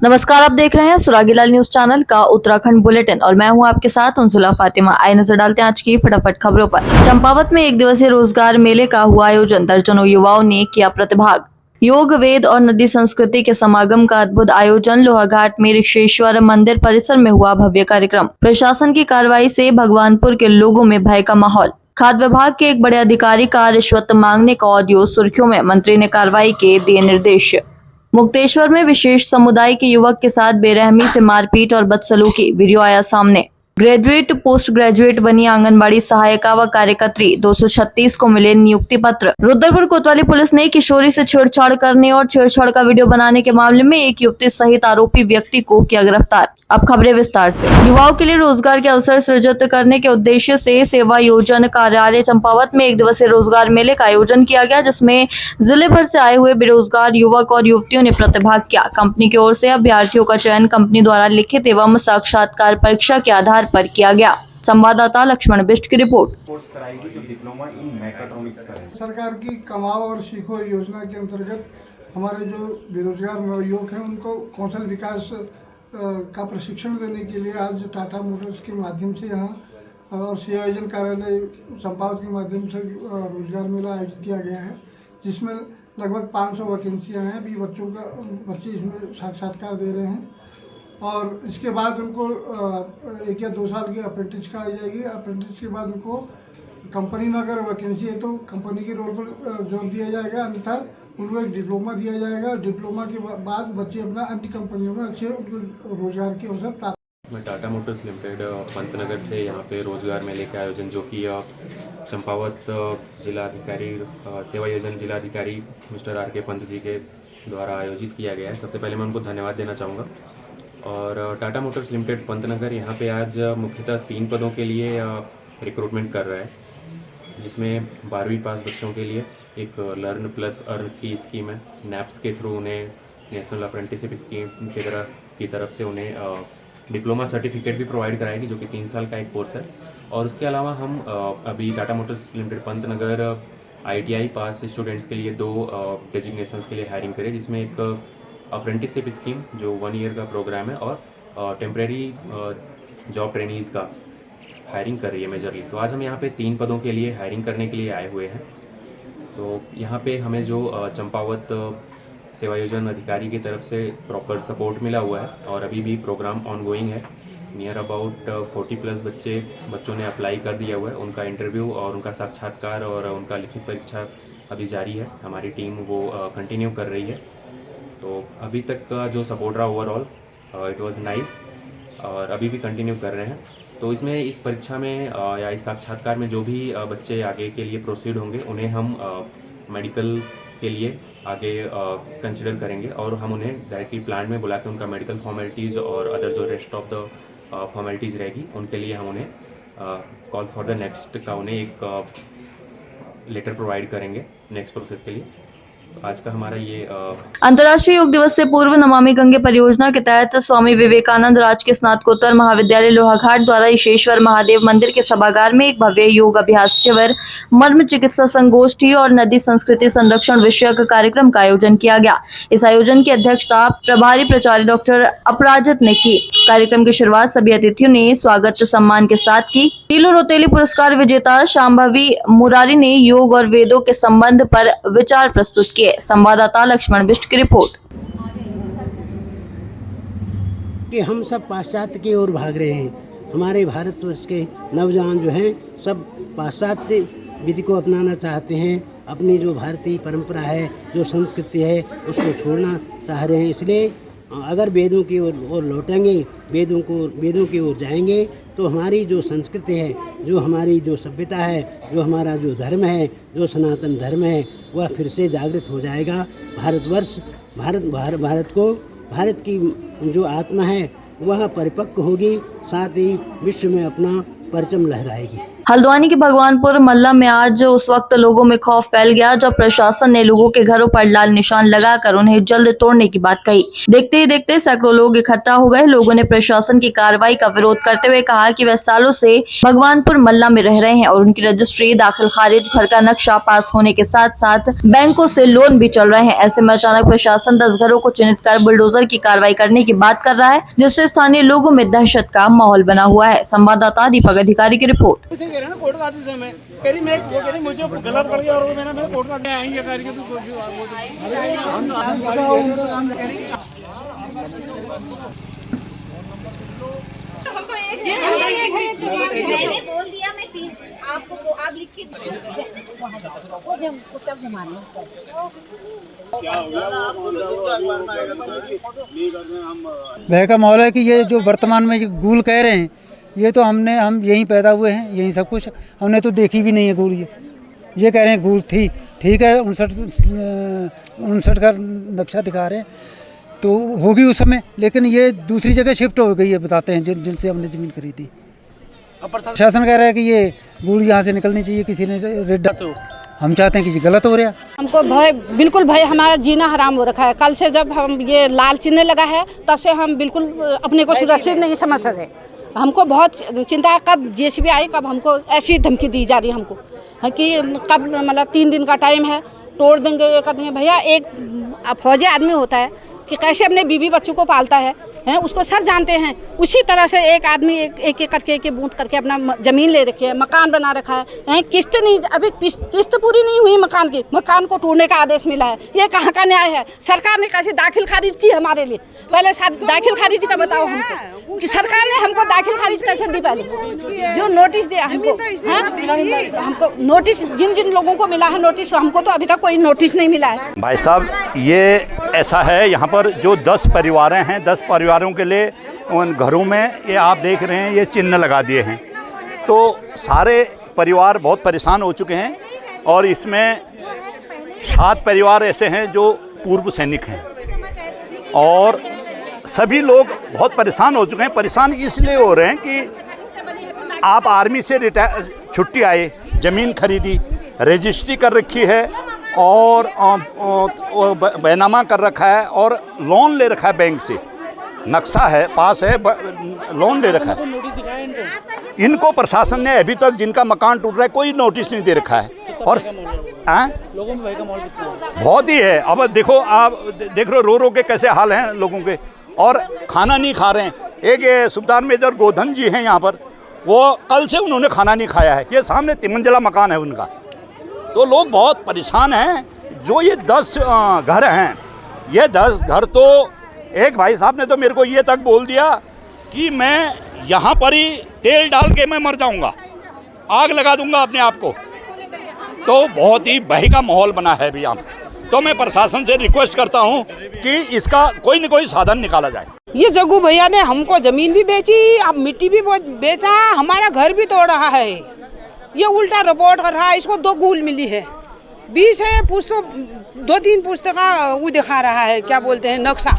नमस्कार, आप देख रहे हैं सुरागीलाल न्यूज चैनल का उत्तराखंड बुलेटिन और मैं हूं आपके साथ उनसुला फातिमा। आइए नजर डालते हैं आज की फटाफट खबरों पर। चंपावत में एक दिवसीय रोजगार मेले का हुआ आयोजन। दर्जनों युवाओं ने किया प्रतिभाग। योग, वेद और नदी संस्कृति के समागम का अद्भुत आयोजन। लोहाघाट में ऋषेश्वर मंदिर परिसर में हुआ भव्य कार्यक्रम। प्रशासन की कार्रवाई से भगवानपुर के लोगों में भय का माहौल। खाद्य विभाग के एक बड़े अधिकारी का रिश्वत मांगने का ऑडियो सुर्खियों में। मंत्री ने कार्रवाई के दिए निर्देश। मुक्तेश्वर में विशेष समुदाय के युवक के साथ बेरहमी से मारपीट और बदसलूकी, वीडियो आया सामने। ग्रेजुएट पोस्ट ग्रेजुएट बनी आंगनबाड़ी सहायिका व कार्यकर्त्री 236 को मिले नियुक्ति पत्र। रुद्रपुर कोतवाली पुलिस ने किशोरी से छेड़छाड़ करने और छेड़छाड़ का वीडियो बनाने के मामले में एक युवती सहित आरोपी व्यक्ति को किया गिरफ्तार। अब खबरें विस्तार से। युवाओं के लिए रोजगार के अवसर सृजित करने के उद्देश्य से सेवा योजन कार्यालय चंपावत में एक दिवसीय रोजगार मेले का आयोजन किया गया, जिसमें जिले भर से आए हुए बेरोजगार युवक और युवतियों ने प्रतिभाग किया। कंपनी की ओर से अभ्यर्थियों का चयन कंपनी द्वारा लिखित एवं साक्षात्कार परीक्षा के आधार पर किया गया। संवाददाता लक्ष्मण बिष्ट की रिपोर्ट। सरकार की कमाओ और सीखो योजना के अंतर्गत हमारे जो बेरोजगार नवयुवक हैं उनको कौशल विकास का प्रशिक्षण देने के लिए आज टाटा मोटर्स के माध्यम से यहाँ और सेवा योजन कार्यालय चंपावत के माध्यम से रोजगार मेला आयोजित किया गया है, जिसमें लगभग 500 वैकेंसियाँ हैं। अभी बच्चे इसमें साक्षात्कार दे रहे हैं और इसके बाद उनको 1 या 2 साल की अप्रेंटिस कराई जाएगी। अप्रेंटिस के बाद उनको कंपनी में अगर वैकेंसी है तो कंपनी के रोल पर जॉब दिया जाएगा, अन्यथा उनको एक डिप्लोमा दिया जाएगा। डिप्लोमा के बाद बच्चे अपना अन्य कंपनियों में अच्छे उनको रोजगार के अवसर प्राप्त। मैं टाटा मोटर्स लिमिटेड पंतनगर से यहाँ पे रोजगार मेले का आयोजन जो कि चंपावत जिलाधिकारी सेवा योजन जिलाधिकारी मिस्टर आर के पंत जी के द्वारा आयोजित किया गया है। सबसे पहले मैं उनको धन्यवाद देना चाहूँगा। और टाटा मोटर्स लिमिटेड पंतनगर यहाँ पे आज मुख्यतः 3 पदों के लिए रिक्रूटमेंट कर रहा है, जिसमें 12वीं पास बच्चों के लिए एक लर्न प्लस अर्न की स्कीम है। नैप्स के थ्रू उन्हें नेशनल अप्रेंटिसशिप स्कीम की तरफ से उन्हें डिप्लोमा सर्टिफिकेट भी प्रोवाइड कराएगी, जो कि 3 साल का एक कोर्स है। और उसके अलावा हम अभी Tata Motors limited Pantnagar ITI पास स्टूडेंट्स के लिए 2 डेजिग्नेशंस के लिए हायरिंग करें, जिसमें एक अप्रेंटिसशिप स्कीम जो 1 ईयर का प्रोग्राम है और टेम्प्रेरी जॉब ट्रेनीज़ का हायरिंग कर रही है मेजरली। तो आज हम यहाँ पे 3 पदों के लिए हायरिंग करने के लिए आए हुए हैं। तो यहाँ पे हमें जो चंपावत सेवा योजन अधिकारी की तरफ से प्रॉपर सपोर्ट मिला हुआ है और अभी भी प्रोग्राम ऑनगोइंग है। नियर अबाउट 40+ बच्चों ने अप्लाई कर दिया हुआ है। उनका इंटरव्यू और उनका साक्षात्कार और उनका लिखित परीक्षा अभी जारी है। हमारी टीम वो कंटिन्यू कर रही है। तो अभी तक का जो सपोर्ट रहा ओवरऑल इट वाज नाइस और अभी भी कंटिन्यू कर रहे हैं। तो इसमें इस परीक्षा में या इस साक्षात्कार में जो भी बच्चे आगे के लिए प्रोसीड होंगे उन्हें हम मेडिकल के लिए आगे कंसिडर करेंगे और हम उन्हें डायरेक्टली प्लांट में बुला के उनका मेडिकल फॉर्मेलिटीज़ और अदर जो रेस्ट ऑफ द फॉर्मेलिटीज़ रहेगी उनके लिए हम उन्हें कॉल फॉर द नेक्स्ट का उन्हें एक लेटर प्रोवाइड करेंगे नेक्स्ट प्रोसेस के लिए। आज का हमारा ये अंतर्राष्ट्रीय योग दिवस से पूर्व नमामि गंगे परियोजना के तहत स्वामी विवेकानंद राजकीय स्नातकोत्तर महाविद्यालय लोहाघाट द्वारा ऋषेश्वर महादेव मंदिर के सभागार में एक भव्य योग अभ्यास शिविर, मर्म चिकित्सा संगोष्ठी और नदी संस्कृति संरक्षण विषयक कार्यक्रम का आयोजन किया गया। इस आयोजन की अध्यक्षता प्रभारी प्राचार्य डॉक्टर अपराजित ने की। कार्यक्रम की शुरुआत सभी अतिथियों ने स्वागत सम्मान के साथ की। तीलू रोतेली पुरस्कार विजेता शांभवी मुरारी ने योग और वेदों के संबंध पर विचार प्रस्तुत किए। संवाददाता लक्ष्मण बिष्ट की रिपोर्ट। कि हम सब पाश्चात्य की ओर भाग रहे हैं। हमारे भारतवर्ष के नौजवान जो हैं सब पाश्चात्य विधि को अपनाना चाहते हैं। अपनी जो भारतीय परंपरा है, जो संस्कृति है, उसको छोड़ना चाह रहे हैं। इसलिए अगर वेदों की ओर लौटेंगे, वेदों की ओर जाएंगे तो हमारी जो संस्कृति है, जो हमारी जो सभ्यता है, जो हमारा जो धर्म है, जो सनातन धर्म है, वह फिर से जागृत हो जाएगा। भारत की जो आत्मा है वह परिपक्व होगी, साथ ही विश्व में अपना परचम लहराएगी। हल्द्वानी के भगवानपुर मल्ला में आज उस वक्त लोगों में खौफ फैल गया जब प्रशासन ने लोगों के घरों पर लाल निशान लगाकर उन्हें जल्द तोड़ने की बात कही। देखते ही देखते सैकड़ों लोग इकट्ठा हो गए। लोगों ने प्रशासन की कार्रवाई का विरोध करते हुए कहा कि वह सालों से भगवानपुर मल्ला में रह रहे हैं और उनकी रजिस्ट्री, दाखिल खारिज, घर का नक्शा पास होने के साथ साथ बैंकों से लोन भी चल रहे हैं। ऐसे में अचानक प्रशासन 10 घरों को चिन्हित कर बुलडोजर की कार्रवाई करने की बात कर रहा है, जिससे स्थानीय लोगों में दहशत का माहौल बना हुआ है। संवाददाता दीपक अधिकारी की रिपोर्ट। कोर्ट का आदेश है मैं वो कह रही मुझे गलत कर दिया और मैंने कोर्ट का आएंगे करके तो मैंने बोल दिया मैं आपको आप लिख के भय का माहौल है कि ये जो वर्तमान में गूल कह रहे हैं, ये तो हम यहीं पैदा हुए हैं, यहीं सब कुछ हमने तो देखी भी नहीं है गूल। ये कह रहे हैं गूल थी, ठीक है, 59 का नक्शा दिखा रहे हैं तो होगी उस समय, लेकिन ये दूसरी जगह शिफ्ट हो गई है, बताते हैं जिनसे हमने ज़मीन खरीदी। प्रशासन कह रहा है कि ये गूल यहाँ से निकलनी चाहिए, किसी ने रेड तो हम चाहते हैं कि गलत हो रहा है। हमको भय, बिल्कुल भय, हमारा जीना हराम हो रखा है। कल से जब हम ये लाल चिन्ह लगा है तब से हम बिल्कुल अपने को सुरक्षित नहीं समझ सकते। हमको बहुत चिंता है कब जेसीबी आई, कब हमको ऐसी धमकी दी जा रही है हमको कि कब, मतलब 3 दिन का टाइम है, तोड़ देंगे, ये कर देंगे। भैया एक फौजी आदमी होता है कि कैसे अपने बीवी बच्चों को पालता है, उसको सब जानते हैं। उसी तरह से एक आदमी एक एक करके, एक बूंद करके अपना ज़मीन ले रखी है, मकान बना रखा है, किस्त नहीं, अभी किस्त पूरी नहीं हुई मकान की, मकान को तोड़ने का आदेश मिला है। ये कहाँ का न्याय है? सरकार ने कैसे दाखिल खारिज की हमारे लिए? पहले दाखिल खारिज का बताओ हमको कि सरकार ने हमको दाखिल खारिज कैसे दी? पहले जो नोटिस दिया हमको नोटिस जिन जिन लोगों को मिला है नोटिस, हमको तो अभी तक कोई नोटिस नहीं मिला है। भाई साहब, ये ऐसा है, यहाँ पर जो 10 परिवारें हैं, 10 परिवारों के लिए उन घरों में ये आप देख रहे हैं ये चिन्ह लगा दिए हैं, तो सारे परिवार बहुत परेशान हो चुके हैं। और इसमें 7 परिवार ऐसे हैं जो पूर्व सैनिक हैं और सभी लोग बहुत परेशान हो चुके हैं। परेशान इसलिए हो रहे हैं कि आप आर्मी से छुट्टी आए, ज़मीन खरीदी, रजिस्ट्री कर रखी है और बैनामा कर रखा है और लोन ले रखा है, बैंक से नक्शा है, पास है, लोन ले रखा है। इनको प्रशासन ने अभी तक, जिनका मकान टूट रहा है, कोई नोटिस नहीं दे रखा है। और लोगों में भय का माहौल बहुत ही है। अब देखो, आप देख रहे हो रो के कैसे हाल हैं लोगों के, और खाना नहीं खा रहे हैं। एक सुबेदार मेजर गोधन जी हैं यहाँ पर, वो कल से उन्होंने खाना नहीं खाया है। ये सामने 3 मंजिला मकान है उनका, तो लोग बहुत परेशान हैं। जो ये 10 घर हैं, ये 10 घर तो एक भाई साहब ने तो मेरे को ये तक बोल दिया कि मैं यहाँ पर ही तेल डाल के मैं मर जाऊँगा, आग लगा दूँगा अपने आप को। तो बहुत ही भय का माहौल बना है अभी यहाँ। तो मैं प्रशासन से रिक्वेस्ट करता हूँ कि इसका कोई न कोई साधन निकाला जाए। ये जग्गू भैया ने हमको ज़मीन भी बेची, अब मिट्टी भी बेचा, हमारा घर भी तोड़ रहा है। ये उल्टा रिपोर्ट कर रहा है। इसको 2 गूल मिली है, 20 है पुस्तक, 2-3 पुस्तक का वो दिखा रहा है, क्या बोलते हैं, नक्शा।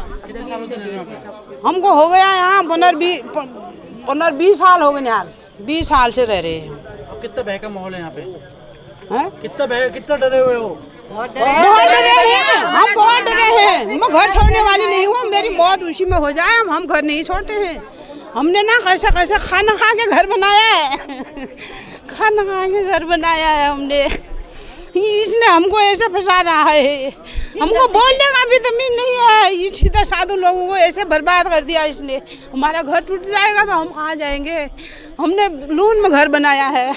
हमको हो गया यहाँ 15-20 साल हो गए यार, 20 साल से रह रहे हैं। अब कितना भय का माहौल है यहाँ पे? हैं? कितना डरे हुए हो? बहुत डरे हैं, हम बहुत डरे हैं। मैं घर छोड़ने वाली नहीं हूँ, मेरी मौत उसी में हो जाए, हम घर नहीं छोड़ते हैं। हमने ना कैसे कैसे खाना खा के घर बनाया है खाना खा के घर बनाया है हमने। इसने हमको ऐसे फंसा रहा है, हमको बोलने का भी ज़मीन नहीं है। ये सीधा साधु लोगों को ऐसे बर्बाद कर दिया इसने। हमारा घर टूट जाएगा तो हम कहाँ जाएंगे? हमने लोन में घर बनाया है,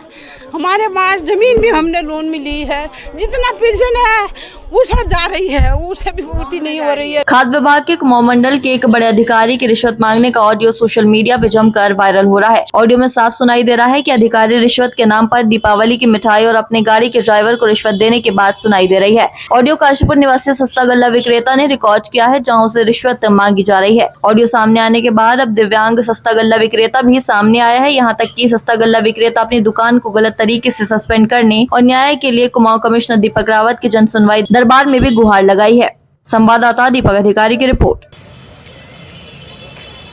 हमारे पास ज़मीन भी हमने लोन में ली है, जितना पेंशन है वो सब जा रही है, उससे भी पूर्ति नहीं हो रही है। खाद्य विभाग के कुमाऊं मंडल के एक बड़े अधिकारी की रिश्वत मांगने का ऑडियो सोशल मीडिया पे जमकर वायरल हो रहा है। ऑडियो में साफ सुनाई दे रहा है कि अधिकारी रिश्वत के नाम पर दीपावली की मिठाई और अपने गाड़ी के ड्राइवर को रिश्वत देने की बात सुनाई दे रही है। ऑडियो काशीपुर निवासी सस्ता गल्ला विक्रेता ने रिकॉर्ड किया है, जहाँ उसे रिश्वत मांगी जा रही है। ऑडियो सामने आने के बाद अब दिव्यांग सस्ता गल्ला विक्रेता भी सामने आया है। यहाँ तक कि सस्ता गल्ला विक्रेता अपनी दुकान को गलत तरीके से सस्पेंड करने और न्याय के लिए कुमाऊं कमिश्नर दीपक रावत की जन सुनवाई दरबार में भी गुहार लगाई है। संवाददाता दीपक अधिकारी की रिपोर्ट।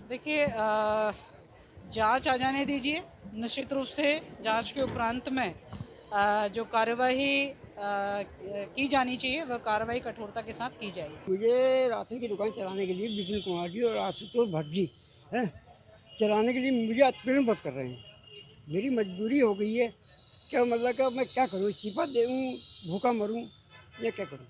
देखिए, जांच आ जाने दीजिए, निश्चित रूप से जांच के उपरांत में जो कार्यवाही की जानी चाहिए वह कार्रवाई कठोरता के साथ की जाएगी। मुझे राशन की दुकान चलाने के लिए विपिन कुमार जी और आशुतोष भट्ट जी हैं चलाने के लिए मुझे उत्पीड़न बहुत कर रहे हैं। मेरी मजबूरी हो गई है, क्या मतलब कि मैं क्या करूँ, इस्तीफा दूँ, भूखा मरूँ या क्या करूँ।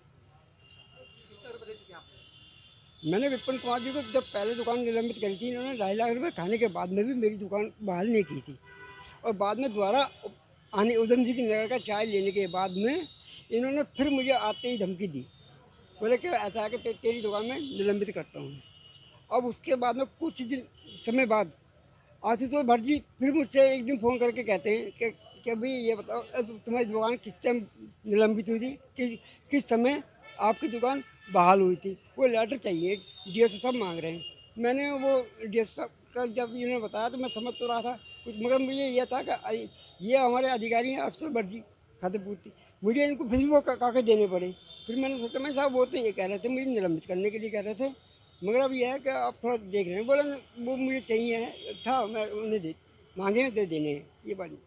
मैंने विपिन कुमार जी को जब पहले दुकान निलंबित करी थी, इन्होंने 2.5 लाख रुपए खाने के बाद में भी मेरी दुकान बहाल नहीं की थी, और बाद में दोबारा आने उधम सिंह नगर का चाय लेने के बाद में इन्होंने फिर मुझे आते ही धमकी दी, बोले कि ऐसा है कि तेरी दुकान में निलंबित करता हूँ। अब उसके बाद में कुछ दिन समय बाद आशुतोष भट्ट जी फिर मुझसे एक दिन फ़ोन करके कहते हैं कि भाई ये बताओ तुम्हारी दुकान किस टाइम निलंबित हुई थी, किस समय आपकी दुकान बहाल हुई थी, वो लेटर चाहिए, DSO साहब मांग रहे हैं। मैंने वो DSO साहब का जब इन्होंने बताया तो मैं समझ तो रहा था कुछ, मगर मुझे यह था कि ये हमारे अधिकारी हैं आशुतोष भट्ट जी खातेपूर्ति, मुझे इनको फिर भी वो कागज देने पड़े। फिर मैंने सोचा मैं साहब वो तो ये कह रहे थे मुझे निलंबित करने के लिए कह रहे थे, मगर अब यह है कि आप थोड़ा देख रहे हैं, बोला वो मुझे चाहिए था, मैं उन्हें मांगे हैं दे देने हैं, ये बात।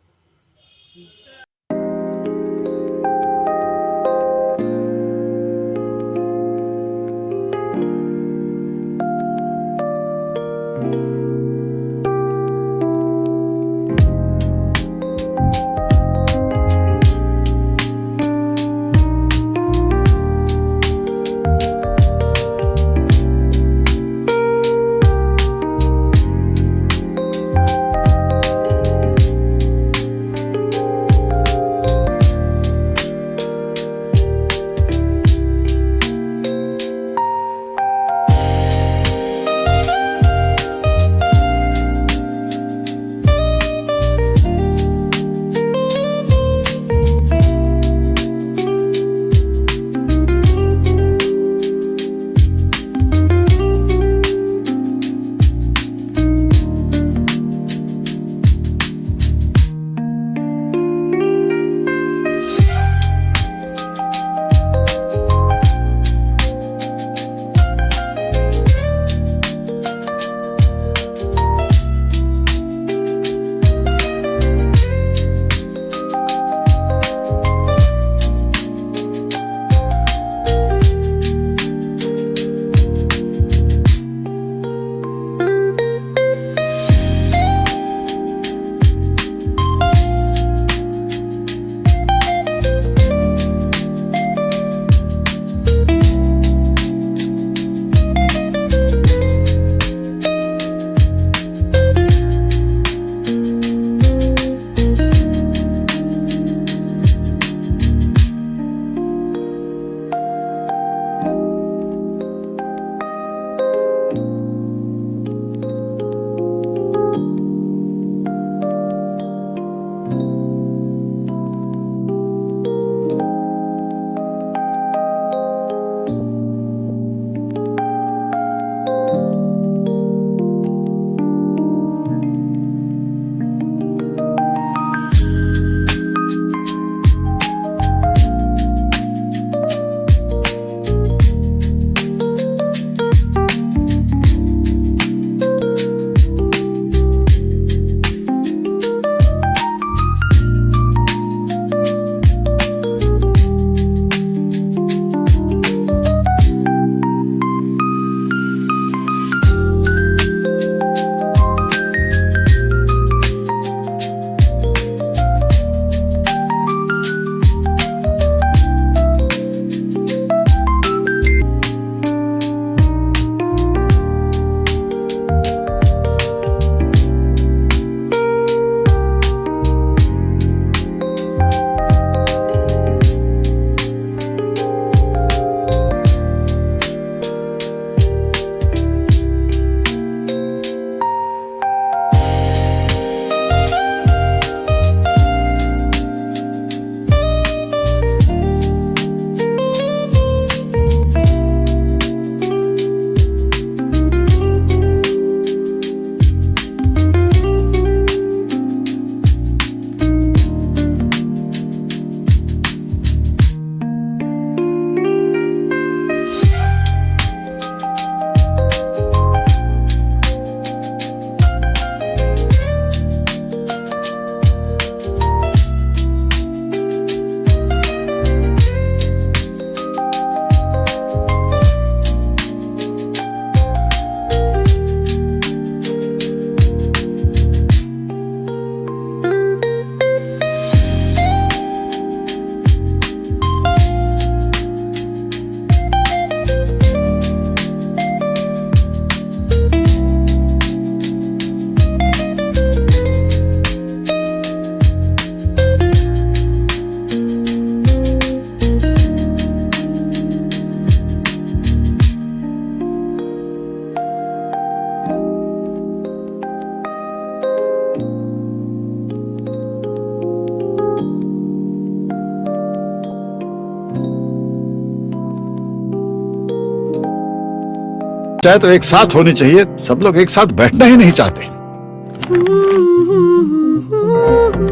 चाहे तो एक साथ होनी चाहिए, सब लोग एक साथ बैठना ही नहीं चाहते।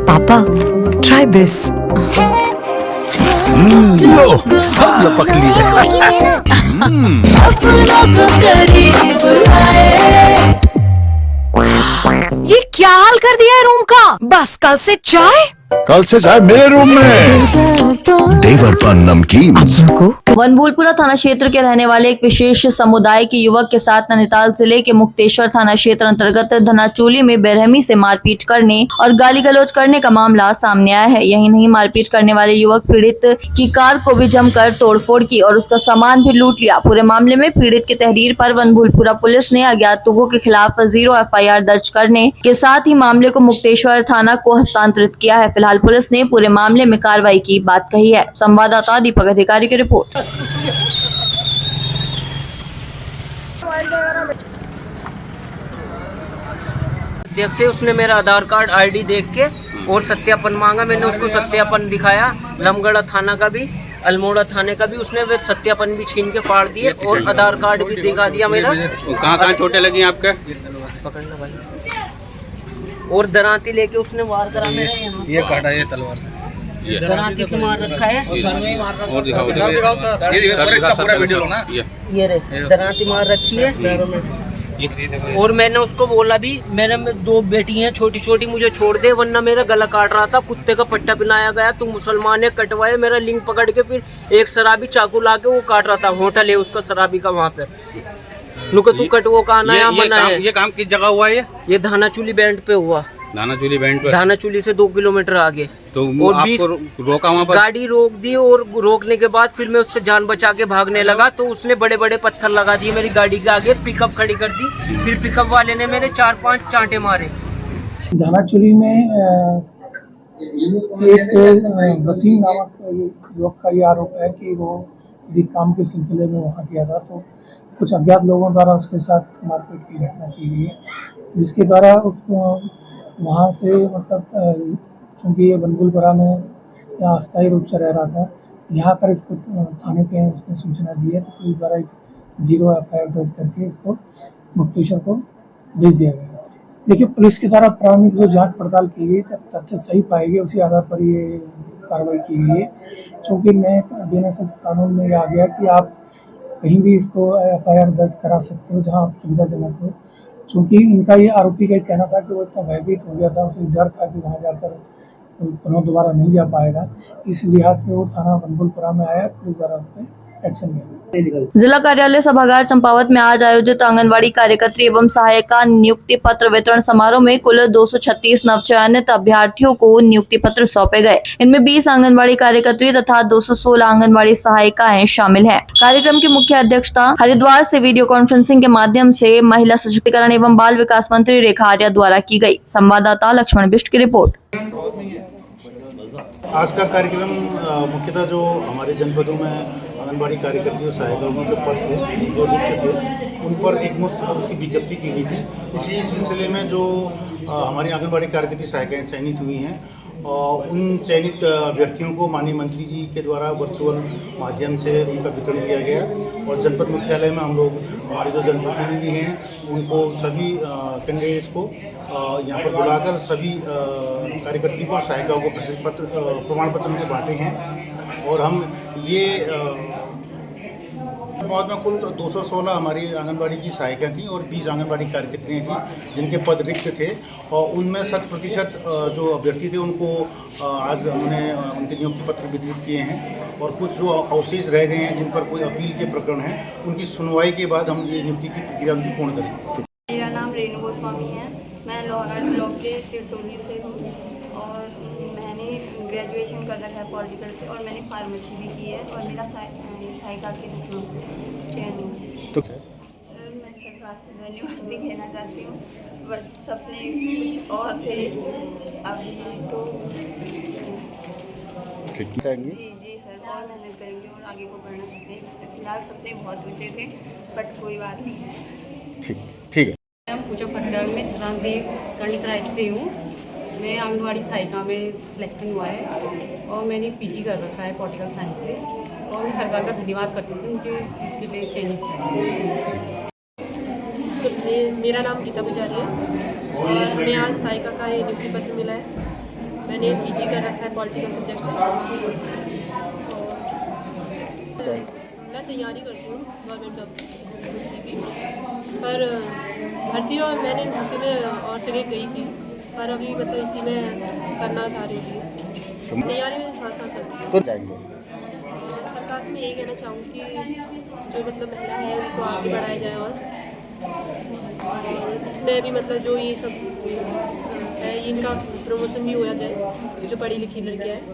पापा, try this. लो, सब लपक लीजिए। ये क्या हाल कर दिया है रूम का? बस कल से चाय मेरे रूम में। देवर पान नमकीन। वनभूलपुरा थाना क्षेत्र के रहने वाले एक विशेष समुदाय के युवक के साथ नैनीताल जिले के मुक्तेश्वर थाना क्षेत्र अंतर्गत धनाचोली में बेरहमी से मारपीट करने और गाली गलौज करने का मामला सामने आया है। यही नहीं, मारपीट करने वाले युवक पीड़ित की कार को भी जमकर तोड़फोड़ की और उसका सामान भी लूट लिया। पूरे मामले में पीड़ित की तहरीर पर वनभूलपुरा पुलिस ने अज्ञात लोगों के खिलाफ 0 FIR दर्ज करने के साथ ही मामले को मुक्तेश्वर थाना को हस्तांतरित किया है। फिलहाल पुलिस ने पूरे मामले में कार्रवाई की बात कही है। संवाददाता दीपक अधिकारी की रिपोर्ट। देख से उसने मेरा आधार कार्ड ID देख के और सत्यापन मांगा। मैंने उसको सत्यापन दिखाया, लमगढ़ा थाना का भी, अल्मोड़ा थाने का भी। उसने वे सत्यापन भी छीन के फाड़ दिए और आधार कार्ड भी दिखा दिया मेरा। कहाँ चोटें लगी आपके? पकड़ना भाई। और दराती लेके उसने वार करा मेरा यहाँ। ये काटा है तलवार से, दराती से मार रखा है। और दिखाओ इसका पूरा वीडियो लो ना। ये रे दराती मार रखी है। और मैंने उसको बोला भी, मैंने 2 बेटी हैं छोटी छोटी, मुझे छोड़ दे वरना मेरा गला काट रहा था। कुत्ते का पट्टा पिलाया गया, तू मुसलमान है, कटवाए। मेरा लिंग पकड़ के फिर एक शराबी चाकू ला के वो काट रहा था। होटल है उसका शराबी का वहाँ पे। नुका तू कटवो का आना है, मना है। ये काम किस जगह हुआ? ये धानाचूली बैंड पे हुआ। धानाचूली बैंड पे? धानाचूली से 2 किलोमीटर आगे। तो आपको रोका वहाँ पर? गाड़ी रोक दी और रोकने के बाद फिर मैं उससे जान बचा के भागने लगा तो उसने बड़े बड़े पत्थर लगा दिए मेरी गाड़ी के आगे। पिकअप खड़ी कर दी, फिर पिकअप वाले ने मेरे 4-5 चांटे मारे। धानाचूली में एक वसीम नामक युवक का ये आरोप है कि वो किसी काम के सिलसिले में वहाँ गया था, तो कुछ अज्ञात लोगों द्वारा उसके साथ मारपीट की घटना की गई है, जिसके द्वारा उसको वहाँ से मतलब क्योंकि ये वनभूलपुरा में यहाँ अस्थायी रूप से रह रहा था, यहाँ पर इसको थाने पे उसने सूचना दी है, तो पुलिस द्वारा 0 FIR दर्ज करके इसको मुक्तेश्वर को भेज दिया गया। देखिए, पुलिस के द्वारा प्रारंभिक जो जांच पड़ताल की गई तब तथ्य सही पाई गई, उसी आधार पर ये कार्रवाई की गई है। क्योंकि नए BNSS कानून में यह आ गया कि आप कहीं भी इसको FIR दर्ज करा सकते हो जहां आप सुविधाजनक हो। क्योंकि इनका ये आरोपी का कहना था कि वो इतना भयभीत हो गया था, उसे डर था कि वहाँ जाकर पुनः दोबारा नहीं जा पाएगा। इस लिहाज से वो थाना वनभूलपुरा में आया, पुलिस द्वारा उस पर एक्शन लिया। जिला कार्यालय सभागार चंपावत में आज आयोजित आंगनवाड़ी कार्यकर्त्री एवं सहायिका नियुक्ति पत्र वितरण समारोह में कुल 236 नवचयनित अभ्यर्थियों को नियुक्ति पत्र सौंपे गए। इनमें 20 आंगनवाड़ी कार्यकर्त्री तथा 216 आंगनवाड़ी सहायिकाएं शामिल हैं। कार्यक्रम की मुख्य अध्यक्षता हरिद्वार से वीडियो कॉन्फ्रेंसिंग के माध्यम से महिला सशक्तिकरण एवं बाल विकास मंत्री रेखा आर्या द्वारा की गई। संवाददाता लक्ष्मण बिष्ट की रिपोर्ट। आज का कार्यक्रम मुख्यतः जो हमारे जनपदों में आंगनबाड़ी कार्यकर्तियों सहायिकाओं के जो पद थे, जो रिक्त थे, उन पर एक मुफ्त उसकी विज्ञप्ति की गई थी। इसी सिलसिले में जो हमारी आंगनबाड़ी कार्यकर्ती सहायिकाएँ चयनित हुई हैं, उन चयनित अभ्यर्थियों को माननीय मंत्री जी के द्वारा वर्चुअल माध्यम से उनका वितरण किया गया। और जनपद मुख्यालय में हम लोग हमारे जो जनप्रतिनिधि हैं उनको सभी कैंडिडेट्स को यहाँ पर बुलाकर सभी कार्यकर्ती को और सहायिकाओं को प्रमाण पत्र उनके बांटे हैं। और हम ये बाद में कुल 216 हमारी आंगनबाड़ी की सहायिका थी और 20 आंगनबाड़ी कार्यकर्तियाँ थी जिनके पद रिक्त थे। और उनमें 100% जो अभ्यर्थी थे उनको आज हमने उनके नियुक्ति पत्र वितरित किए हैं। और कुछ जो अवशेष रह गए हैं जिन पर कोई अपील के प्रकरण हैं, उनकी सुनवाई के बाद हम ये नियुक्ति की प्रक्रिया उनकी पूर्ण करेंगे। मेरा नाम रेणु गोस्वामी है, मैं लोहाघाट ब्लॉक के सिरटोली से हूँ और मैंने ग्रेजुएशन कर रखा है पॉलिटिकल से और मैंने फार्मेसी भी की है और मेरा सहायिका के रूप में चयन हुआ। सर, मैं सरकार से धन्यवाद भी कहना चाहती हूँ, बट सपने कुछ और थे, अभी तो जी सर, और मेहनत करेंगे और आगे को बढ़ना चाहते हैं। फिलहाल सपने बहुत ऊँचे थे, बट कोई बात नहीं है। ठीक है। मैं पूजा पट्टाल में छलांग करने प्राइज से हूँ। मैं आंगनवाड़ी सहायिका में सिलेक्शन हुआ है और मैंने PG कर रखा है पॉलिटिकल साइंस से और मैं सरकार का धन्यवाद करती हूँ कि मुझे इस चीज़ के लिए चयनित किया। मेरा नाम गीता पुजारी है और हमें आज साइका का ये नियुक्ति पत्र मिला है। मैंने पीजी कर रखा है पॉलिटिकल सब्जेक्ट से। मैं तैयारी करती हूँ गवर्नमेंट जॉब की, पर भर्ती और मैंने भर्ती में और जगह गई थी, पर अभी मतलब इसी में करना चाह रही थी। तैयारी में साथ साथ चलती हूँ। सरकार से मैं यही कहना चाहूँगी कि जो मतलब महिला है उनको आगे बढ़ाया जाए और इसमें भी मतलब जो ये सब है इनका प्रमोशन भी होया जाए, जो पढ़ी लिखी लड़कियाँ हैं।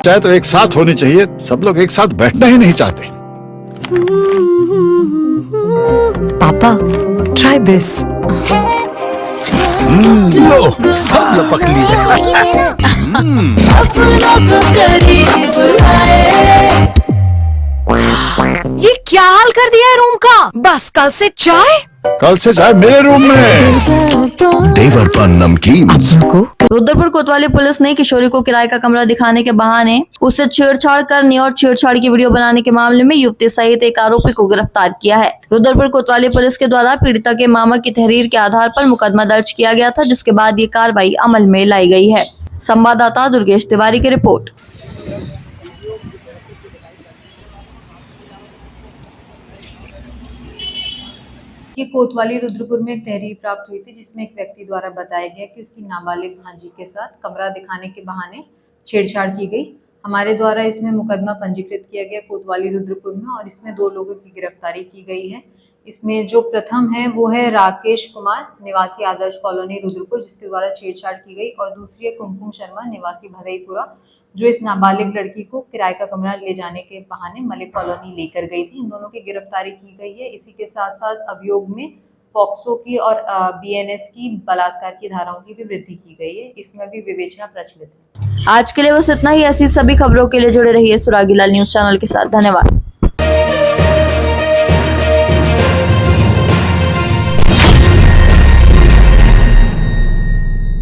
चाहे तो एक साथ होनी चाहिए, सब लोग एक साथ बैठना ही नहीं चाहते। पापा ट्राई दिस। लो सब लपक लिया। ये क्या हाल कर दिया है रूम का? बस कल से चाय मेरे रूम में। देवरपन नमकीन। रुद्रपुर कोतवाली पुलिस ने किशोरी को किराए का कमरा दिखाने के बहाने उससे छेड़छाड़ करने और छेड़छाड़ की वीडियो बनाने के मामले में युवती सहित एक आरोपी को गिरफ्तार किया है। रुद्रपुर कोतवाली पुलिस के द्वारा पीड़िता के मामा की तहरीर के आधार पर मुकदमा दर्ज किया गया था, जिसके बाद ये कार्रवाई अमल में लाई गई है। संवाददाता दुर्गेश तिवारी की रिपोर्ट। कि कोतवाली रुद्रपुर में एक तहरीर प्राप्त हुई थी, जिसमें एक व्यक्ति द्वारा बताया गया कि उसकी नाबालिग भांजी के साथ कमरा दिखाने के बहाने छेड़छाड़ की गई। हमारे द्वारा इसमें मुकदमा पंजीकृत किया गया कोतवाली रुद्रपुर में और इसमें 2 लोगों की गिरफ्तारी की गई है। इसमें जो प्रथम है वो है राकेश कुमार निवासी आदर्श कॉलोनी रुद्रपुर, जिसके द्वारा छेड़छाड़ की गई, और दूसरी है कुमकुम शर्मा निवासी भदईपुरा, जो इस नाबालिग लड़की को किराए का कमरा ले जाने के बहाने मलिक कॉलोनी लेकर गई थी। इन दोनों की गिरफ्तारी की गई है। इसी के साथ साथ अभियोग में पॉक्सो की और BNS की बलात्कार की धाराओं की भी वृद्धि की गई है। इसमें भी विवेचना प्रचलित है। आज के लिए बस इतना ही। ऐसी सभी खबरों के लिए जुड़े रहिए सुरागीलाल न्यूज चैनल के साथ। धन्यवाद।